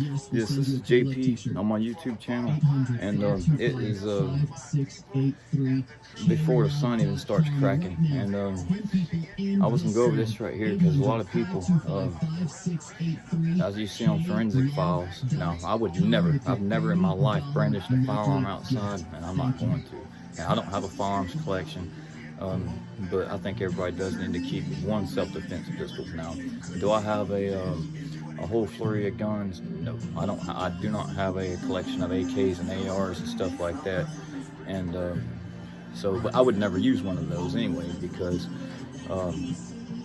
Yes, this is JP on my YouTube channel, and it is before the sun even starts cracking. And I was gonna go over this right here because a lot of people, as you see on forensic files, now I've never in my life brandished a firearm outside, and I'm not going to. And I don't have a firearms collection. But I think everybody does need to keep one self-defense pistol. Now, do I have a whole flurry of guns? No, I don't. I do not have a collection of AKs and ARs and stuff like that. And but I would never use one of those anyway because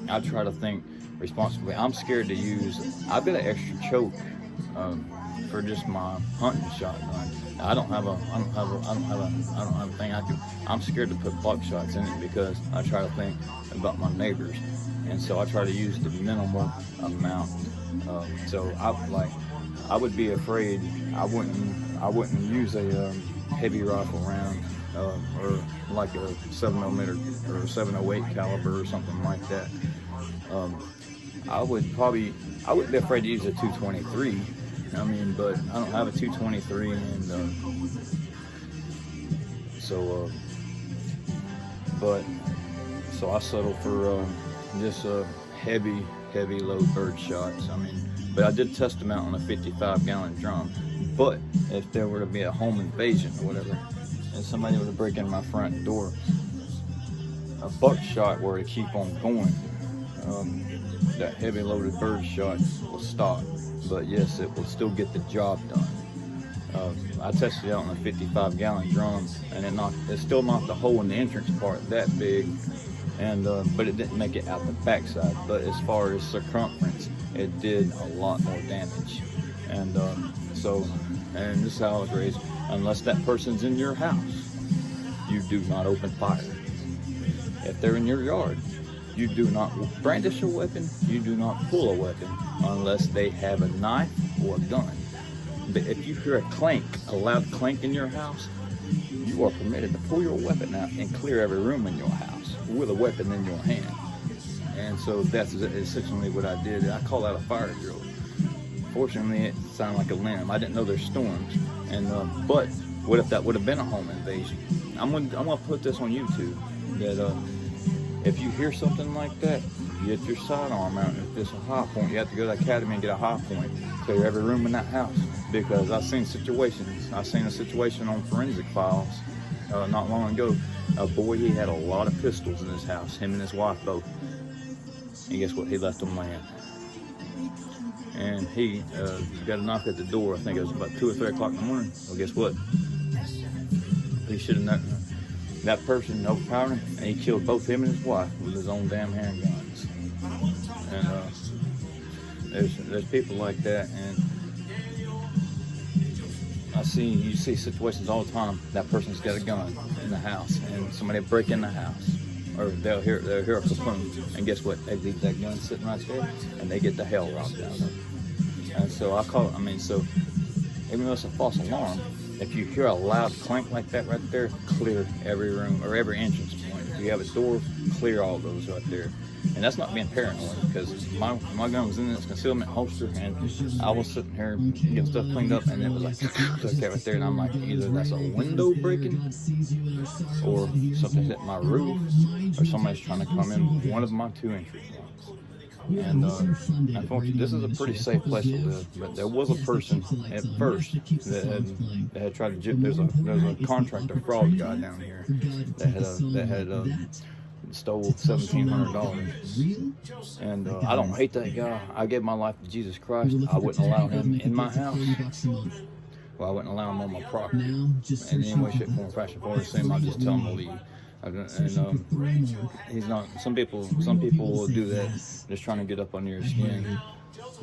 I try to think responsibly. I'm scared to use. I've got an extra choke for just my hunting shotgun. I don't have a thing I can. I'm scared to put buckshots in it because I try to think about my neighbors, and so I try to use the minimal amount. So I would be afraid. I wouldn't use a heavy rifle round or like a 7mm or 708 caliber or something like that. I wouldn't be afraid to use a 223. I mean, but I don't have a 223, and so I settle for just heavy load bird shots. I mean, but I did test them out on a 55-gallon drum. But if there were to be a home invasion or whatever, and somebody were to break in my front door, a buckshot were to keep on going, that heavy loaded bird shot will stop. But yes, it will still get the job done. I tested it out on a 55-gallon drum, and it still knocked the hole in the entrance part that big, and but it didn't make it out the backside. But as far as circumference, it did a lot more damage. And and this is how I was raised: unless that person's in your house, you do not open fire. If they're in your yard, you do not brandish a weapon, you do not pull a weapon unless they have a knife or a gun. But if you hear a loud clank in your house, you are permitted to pull your weapon out and clear every room in your house with a weapon in your hand. And so that's essentially what I did. I call that a fire drill. Fortunately, it sounded like a limb. I didn't know there's storms. And but what if that would have been a home invasion? I'm gonna put this on YouTube. That if you hear something like that, you get your sidearm out. If it's a high point, you have to go to the academy and get a high point, clear every room in that house. Because I've seen situations. I've seen a situation on forensic files not long ago. A boy, he had a lot of pistols in his house, him and his wife both. And guess what? He left them laying. And he got a knock at the door. I think it was about 2 or 3 o'clock in the morning. Well, guess what? He should have not. That person overpowered him, and he killed both him and his wife with his own damn handguns. And there's people like that, and you see situations all the time. That person's got a gun in the house, and somebody will break in the house, or they'll hear a kaboom, and guess what? They leave that gun sitting right there, and they get the hell robbed out of them. And so so even though it's a false alarm, if you hear a loud clank like that right there, clear every room or every entrance point. If you have a door, clear all those right there. And that's not being paranoid, because my gun was in its concealment holster, and I was sitting here getting stuff cleaned up, and it was like right there, and I'm like, either that's a window breaking, or something hitting my roof, or somebody's trying to come in one of my 2 entry points. And unfortunately, this is a pretty safe place to live. But there was a person at first that had tried to there's a contractor fraud guy down here that had stole $1,700. And I don't hate that guy. I gave my life to Jesus Christ. I wouldn't allow him in my house. Well, I wouldn't allow him on my property. In any way, shape, form, fashion, form, the same. I'll just tell him to leave. And he's not. Some people will do that, just trying to get up under your skin.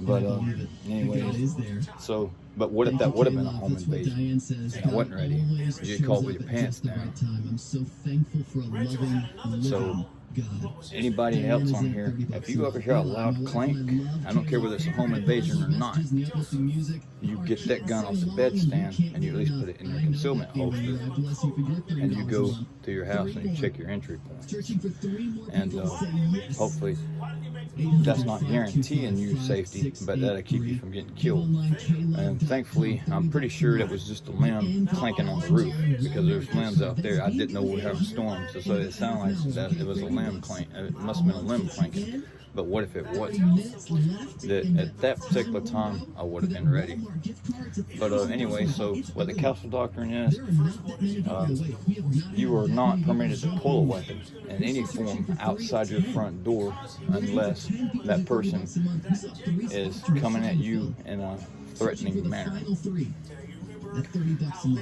But anyways, but what if that would have been a home invasion and I wasn't ready? You get caught with your pants down. So anybody else on here, if you ever hear a loud clank, I don't care whether it's a home invasion or not, you get that gun off the bedstand and you at least put it in your concealment holster, and you go to your house and you check your entry points. And hopefully that's not guaranteeing you safety, but that'll keep you from getting killed. And thankfully, I'm pretty sure that was just a limb clanking on the roof, because there's limbs out there. I didn't know we were having storms, so it sounded like that it was a limb clank. It must have been a limb clanking. But what if it wasn't? That at that particular time, I would have been ready. But anyway, so what the castle doctrine is, you are not permitted to pull a weapon in any form outside your front door unless that person is coming at you in a threatening manner.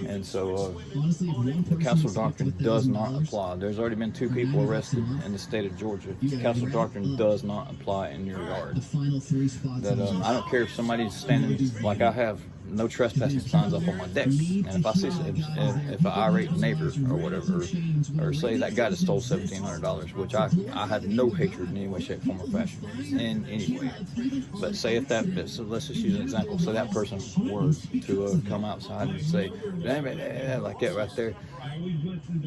And so the castle doctrine does not apply. There's already been 2 people arrested in the state of Georgia. The castle doctrine does not apply in your yard. That I don't care if somebody's standing, like I have no trespassing signs up on my deck, and if I see if an irate neighbor or whatever, or say that guy that stole $1,700, which I have no hatred in any way, shape, form, or fashion in any way. But say if that, so let's just use an example. So that person were to come outside and say, like that right there,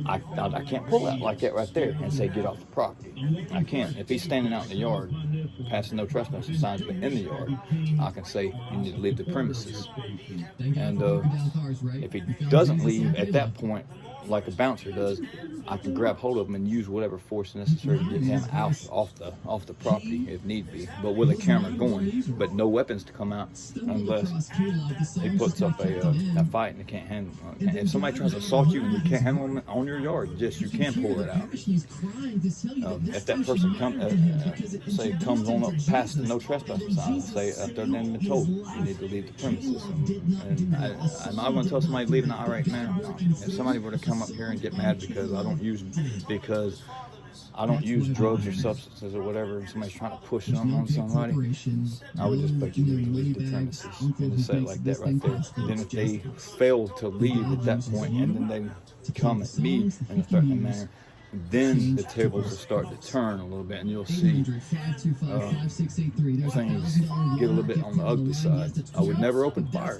I can't pull that like that right there and say get off the property. I can't. If he's standing out in the yard, passing no trespassing signs, but in the yard, I can say you need to leave the premises. And if he doesn't leave at that point, like a bouncer does, I can grab hold of him and use whatever force necessary to get him out off the property if need be, but with a camera going, but no weapons to come out unless he puts up a fight and they can't handle it. If somebody tries to assault you and you can't handle them on your yard, yes, you can pull it out. If that person comes on up past the no trespassing sign, say after they've been told you need to leave the premises, and I'm not going to tell somebody leaving an irate manner. If somebody were to come up here and get mad because I don't use drugs or substances or whatever, and somebody's trying to push something on somebody, I would just bet you need to leave the premises and just say it like that right there. Then if they fail to leave at that point and then they come at me in a threatening manner, then the tables will start to turn a little bit, and you'll see things get a little bit on the ugly side. I would never open fire,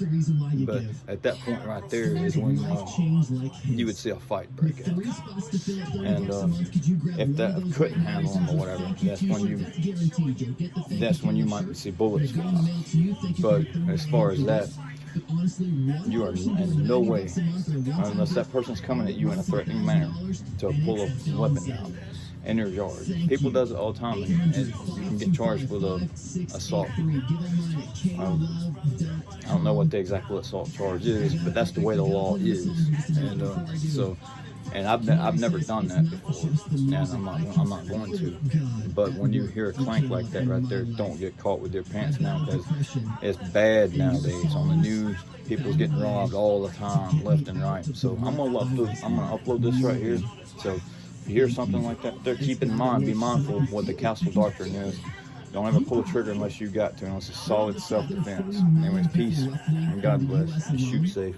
but at that point right there is when you would see a fight break out. And if that couldn't handle them or whatever, that's when you might see bullets go off. But as far as that, you are in no way, unless that person's coming at you in a threatening manner, to pull a weapon out in your yard. People does it all the time, and you can get charged with assault. I don't know what the exact assault charge is, but that's the way the law is. And I've never done that before, and I'm not going to. But when you hear a clank like that right there, don't get caught with your pants down, because it's bad nowadays on the news. People's getting robbed all the time, left and right. So I'm gonna upload this right here. So if you hear something like that, there, keep in mind, be mindful of what the castle doctrine is. Don't ever pull a trigger unless you got to, unless it's solid self-defense. Anyways, peace and God bless. And shoot safe.